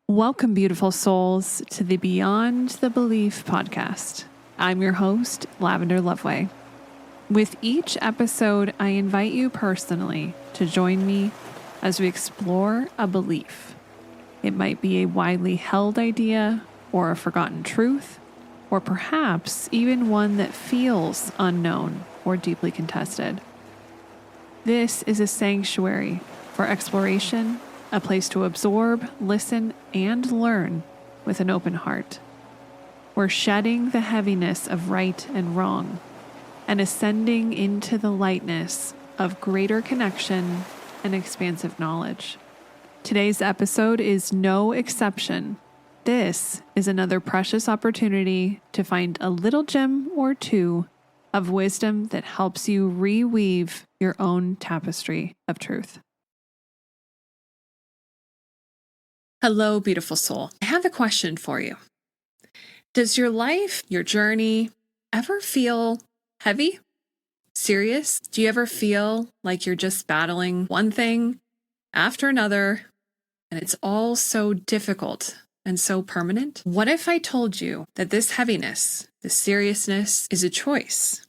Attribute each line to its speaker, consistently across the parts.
Speaker 1: Welcome, beautiful souls, to the Beyond the Belief podcast. I'm your host, Lavender Loveway. With each episode, I invite you personally to join me as we explore a belief. It might be a widely held idea or a forgotten truth, or perhaps even one that feels unknown or deeply contested. This is a sanctuary for exploration, a place to absorb, listen, and learn with an open heart. We're shedding the heaviness of right and wrong and ascending into the lightness of greater connection and expansive knowledge. Today's episode is no exception. This is another precious opportunity to find a little gem or two of wisdom that helps you reweave your own tapestry of truth. Hello, beautiful soul. I have a question for you. Does your life, your journey, ever feel heavy? Serious? Do you ever feel like you're just battling one thing after another, and it's all so difficult and so permanent? What if I told you that this heaviness, this seriousness, is a choice?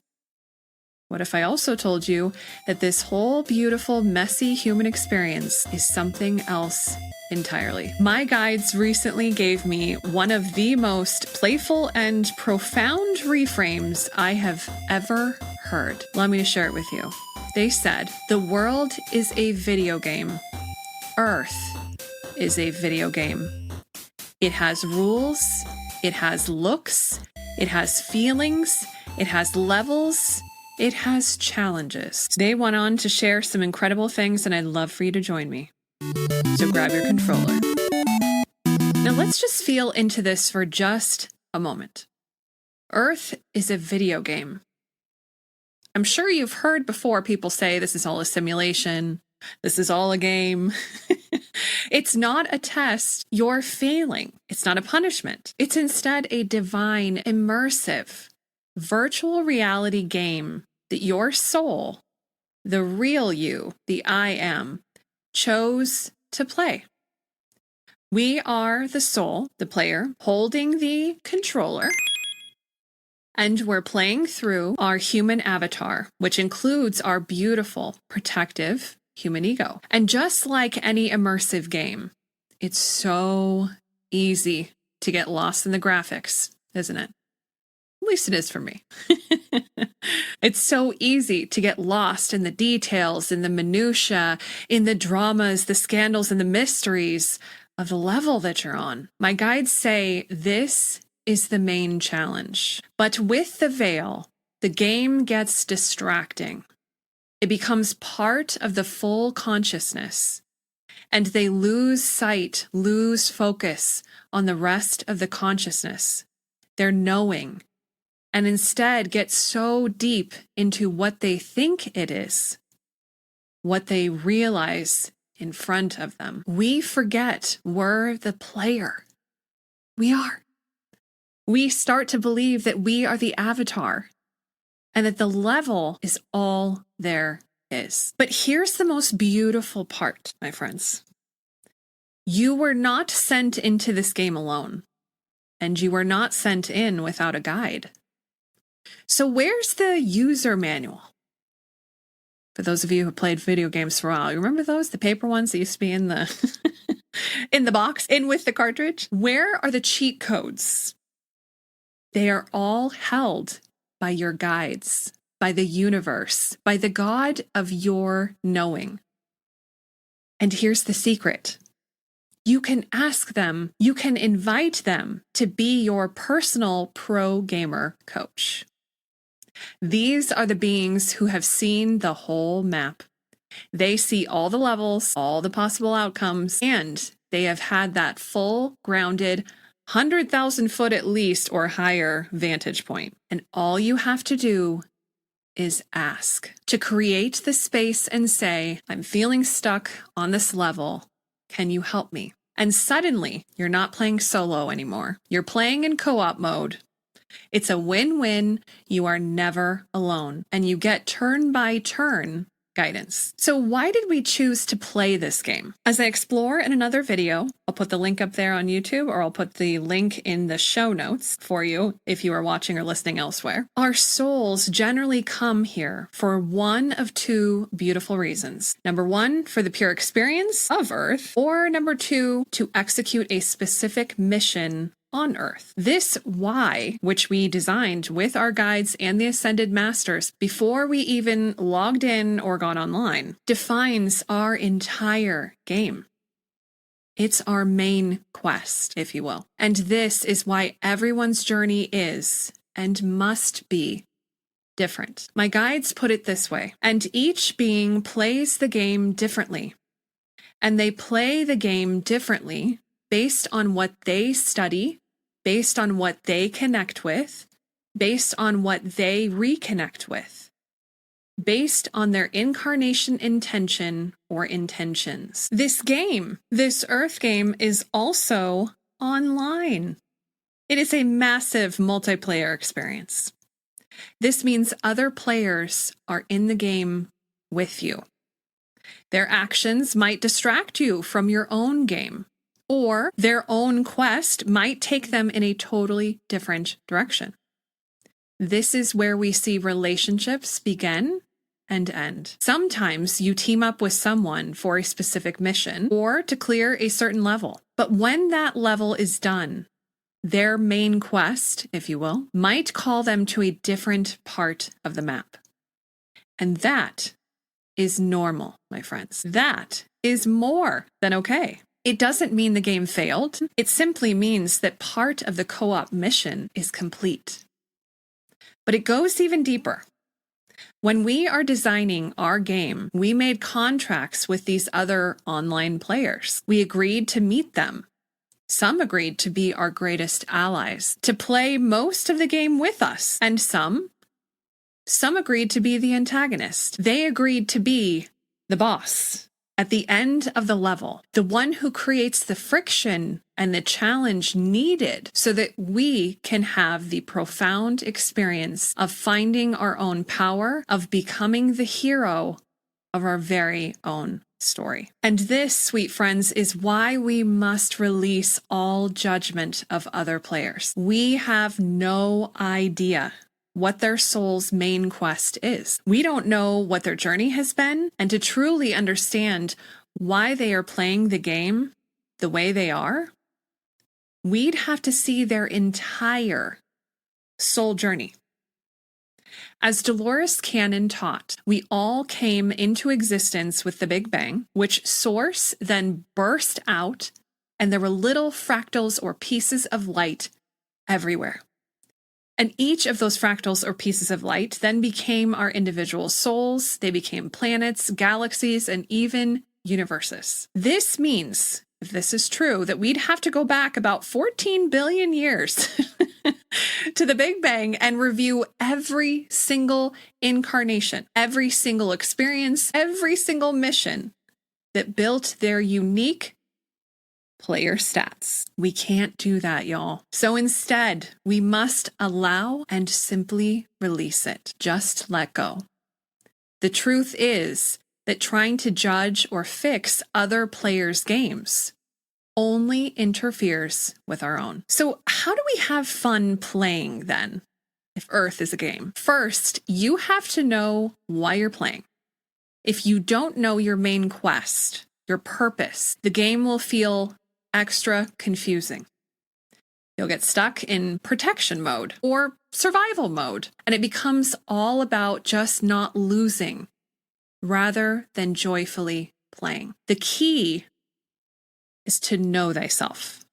Speaker 1: What if I also told you that this whole beautiful, messy human experience is something else entirely? My guides recently gave me one of the most playful and profound reframes I have ever heard. Allow me to share it with you. They said, "The world is a video game. Earth is a video game. It has rules, it has looks, it has feelings, it has levels, it has challenges." They went on to share some incredible things, and I'd love for you to join me. So grab your controller. Now let's just feel into this for just a moment. Earth is a video game. I'm sure you've heard before people say this is all a simulation, this is all a game. It's not a test. You're failing. It's not a punishment. It's instead a divine, immersive, virtual reality game that your soul, the real you, the I am, chose to play. We are the soul, the player, holding the controller, and we're playing through our human avatar, which includes our beautiful, protective human ego. And just like any immersive game, it's so easy to get lost in the graphics, isn't it? At least it is for me. It's so easy to get lost in the details, in the minutia, in the dramas, the scandals, and the mysteries of the level that you're on. My guides say this is the main challenge. But with the veil, the game gets distracting. It becomes part of the full consciousness, and they lose sight, lose focus on the rest of the consciousness, their knowing, and instead get so deep into what they think it is, what they realize in front of them. We forget we're the player. We are. We start to believe that we are the avatar and that the level is all there is. But here's the most beautiful part, my friends. You were not sent into this game alone, and you were not sent in without a guide. So where's the user manual? For those of you who played video games for a while, you remember those? The paper ones that used to be in the in the box, in with the cartridge? Where are the cheat codes? They are all held by your guides, by the universe, by the God of your knowing. And here's the secret. You can ask them, you can invite them to be your personal pro gamer coach. These are the beings who have seen the whole map. They see all the levels, all the possible outcomes, and they have had that full, grounded, 100,000 foot at least or higher vantage point. And all you have to do is ask, to create the space and say, "I'm feeling stuck on this level. Can you help me?" And suddenly, you're not playing solo anymore. You're playing in co-op mode. It's a win-win. You are never alone. And you get turn by turn guidance. So why did we choose to play this game? As I explore in another video, I'll put the link up there on YouTube, or I'll put the link in the show notes for you if you are watching or listening elsewhere. Our souls generally come here for one of two beautiful reasons. Number one, for the pure experience of Earth, or number two, to execute a specific mission on Earth. This why, which we designed with our guides and the Ascended Masters before we even logged in or got online, defines our entire game. It's our main quest, if you will. And this is why everyone's journey is and must be different. My guides put it this way, and each being plays the game differently. And they play the game differently based on what they study, based on what they connect with, based on what they reconnect with, based on their incarnation intention or intentions. This game, this Earth game, is also online. It is a massive multiplayer experience. This means other players are in the game with you. Their actions might distract you from your own game, or their own quest might take them in a totally different direction. This is where we see relationships begin and end. Sometimes you team up with someone for a specific mission or to clear a certain level. But when that level is done, their main quest, if you will, might call them to a different part of the map. And that is normal, my friends. That is more than okay. It doesn't mean the game failed. It simply means that part of the co-op mission is complete. But it goes even deeper. When we are designing our game, we made contracts with these other online players. We agreed to meet them. Some agreed to be our greatest allies, to play most of the game with us, and some agreed to be the antagonist. They agreed to be the boss. At the end of the level, the one who creates the friction and the challenge needed so that we can have the profound experience of finding our own power, of becoming the hero of our very own story. And this, sweet friends, is why we must release all judgment of other players. We have no idea what their soul's main quest is. We don't know what their journey has been, and to truly understand why they are playing the game the way they are, we'd have to see their entire soul journey. As Dolores Cannon taught, we all came into existence with the Big Bang, which source then burst out, and there were little fractals or pieces of light everywhere. And each of those fractals or pieces of light then became our individual souls. They became planets, galaxies, and even universes. This means, if this is true, that we'd have to go back about 14 billion years to the Big Bang and review every single incarnation, every single experience, every single mission that built their unique player stats. We can't do that, y'all. So instead, we must allow and simply release it. Just let go. The truth is that trying to judge or fix other players' games only interferes with our own. So how do we have fun playing then, if Earth is a game? First, you have to know why you're playing. If you don't know your main quest, your purpose, the game will feel extra confusing. You'll get stuck in protection mode or survival mode, and it becomes all about just not losing rather than joyfully playing. The key is to know thyself,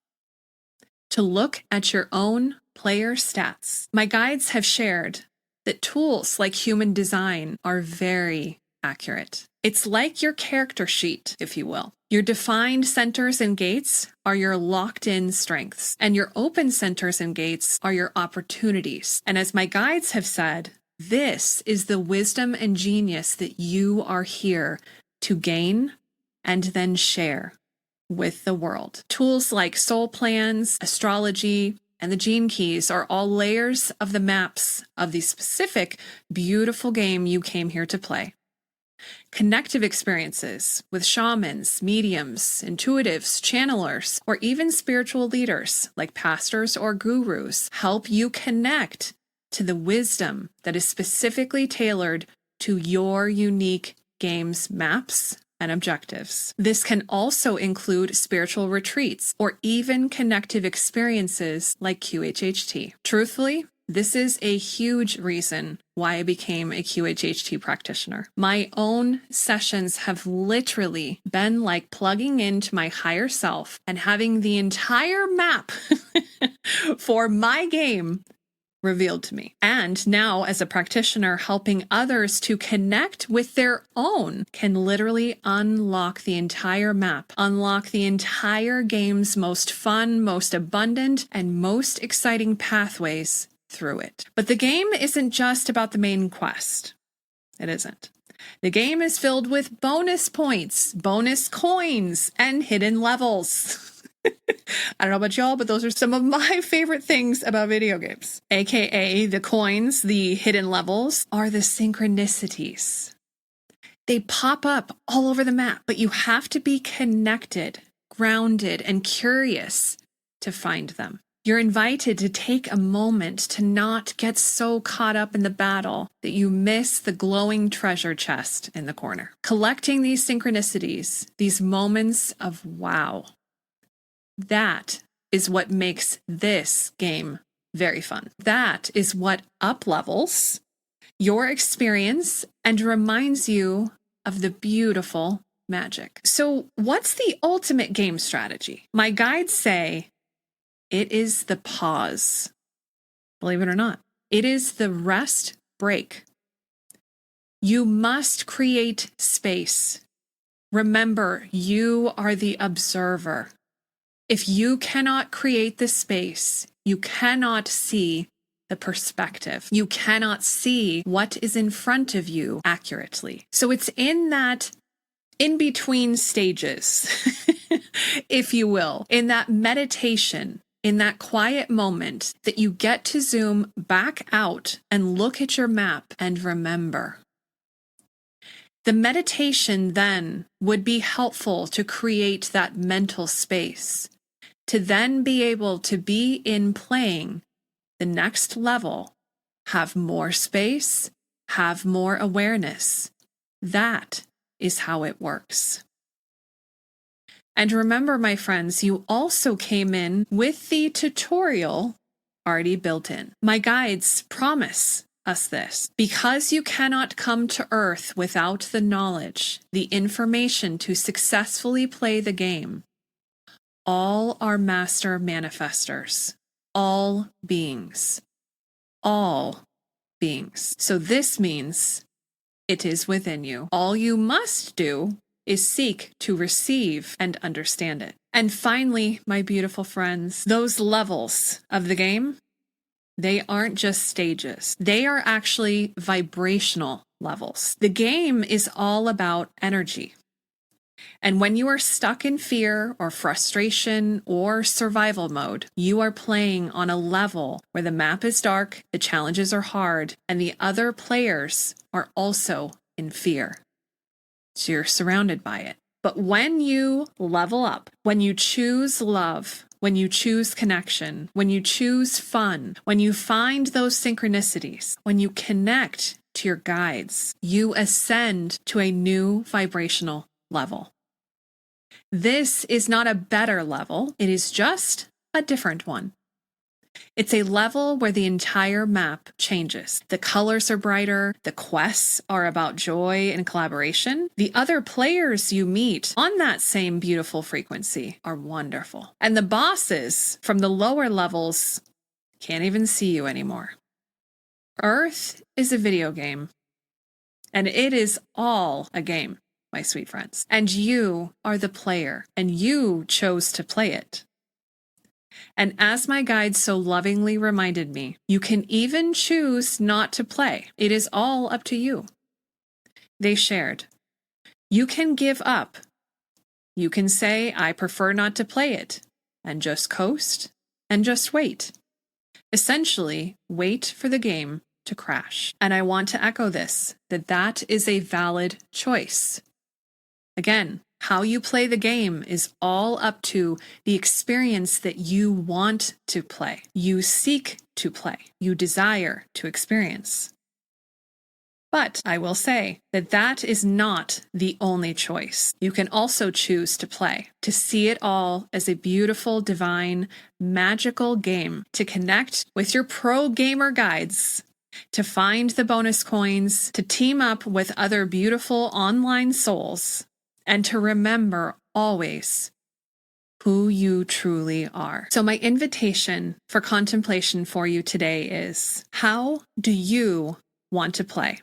Speaker 1: to look at your own player stats. My guides have shared that tools like human design are very accurate. It's like your character sheet, if you will. Your defined centers and gates are your locked-in strengths, and your open centers and gates are your opportunities. And as my guides have said, this is the wisdom and genius that you are here to gain and then share with the world. Tools like soul plans, astrology, and the gene keys are all layers of the maps of the specific beautiful game you came here to play. Connective experiences with shamans, mediums, intuitives, channelers, or even spiritual leaders like pastors or gurus help you connect to the wisdom that is specifically tailored to your unique game's maps and objectives. This can also include spiritual retreats or even connective experiences like QHHT. Truthfully, this is a huge reason why I became a QHHT practitioner. My own sessions have literally been like plugging into my higher self and having the entire map for my game revealed to me. And now, as a practitioner, helping others to connect with their own can literally unlock the entire map, unlock the entire game's most fun, most abundant, and most exciting pathways through it. But the game isn't just about the main quest. It isn't. The game is filled with bonus points, bonus coins, and hidden levels. I don't know about y'all, but those are some of my favorite things about video games. AKA the coins, the hidden levels, are the synchronicities. They pop up all over the map, but you have to be connected, grounded, and curious to find them. You're invited to take a moment to not get so caught up in the battle that you miss the glowing treasure chest in the corner. Collecting these synchronicities, these moments of wow, that is what makes this game very fun. That is what up-levels your experience and reminds you of the beautiful magic. So, what's the ultimate game strategy? My guides say it is the pause. Believe it or not, it is the rest break. You must create space. Remember, you are the observer. If you cannot create the space, you cannot see the perspective. You cannot see what is in front of you accurately. So it's in that in-between stages, if you will, in that meditation, in that quiet moment that you get to zoom back out and look at your map and remember. The meditation then would be helpful to create that mental space, to then be able to be in playing the next level, have more space, have more awareness. That is how it works. And remember, my friends, you also came in with the tutorial already built in. My guides promise us this. Because you cannot come to Earth without the knowledge, the information to successfully play the game, all are master manifestors, all beings. So this means it is within you. All you must do is seek to receive and understand it. And finally, my beautiful friends, those levels of the game, they aren't just stages. They are actually vibrational levels. The game is all about energy. And when you are stuck in fear or frustration or survival mode, you are playing on a level where the map is dark, the challenges are hard, and the other players are also in fear. So you're surrounded by it. But when you level up, when you choose love, when you choose connection, when you choose fun, when you find those synchronicities, when you connect to your guides, you ascend to a new vibrational level. This is not a better level, it is just a different one. It's a level where the entire map changes. The colors are brighter, the quests are about joy and collaboration. The other players you meet on that same beautiful frequency are wonderful. And the bosses from the lower levels can't even see you anymore. Earth is a video game, and it is all a game, my sweet friends. And you are the player, and you chose to play it. And as my guide so lovingly reminded me, you can even choose not to play. It is all up to you. They shared, you can give up. You can say, I prefer not to play it, and just coast and just wait. Essentially, wait for the game to crash. And I want to echo this, that is a valid choice. Again, how you play the game is all up to the experience that you want to play, you seek to play, you desire to experience. But I will say that is not the only choice. You can also choose to play, to see it all as a beautiful, divine, magical game, to connect with your pro gamer guides, to find the bonus coins, to team up with other beautiful online souls, and to remember always who you truly are. So my invitation for contemplation for you today is, how do you want to play?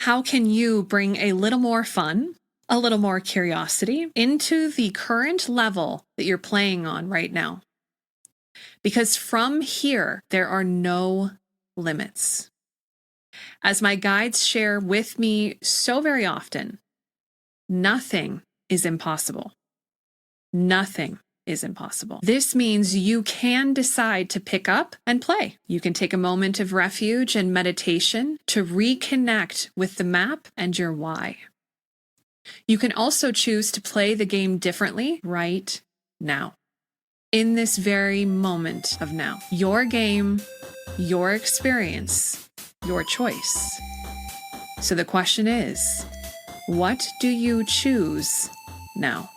Speaker 1: How can you bring a little more fun, a little more curiosity into the current level that you're playing on right now? Because from here, there are no limits. As my guides share with me so very often, nothing is impossible. Nothing is impossible. This means you can decide to pick up and play. You can take a moment of refuge and meditation to reconnect with the map and your why. You can also choose to play the game differently right now, in this very moment of now. Your game, your experience, your choice. So the question is, what do you choose now?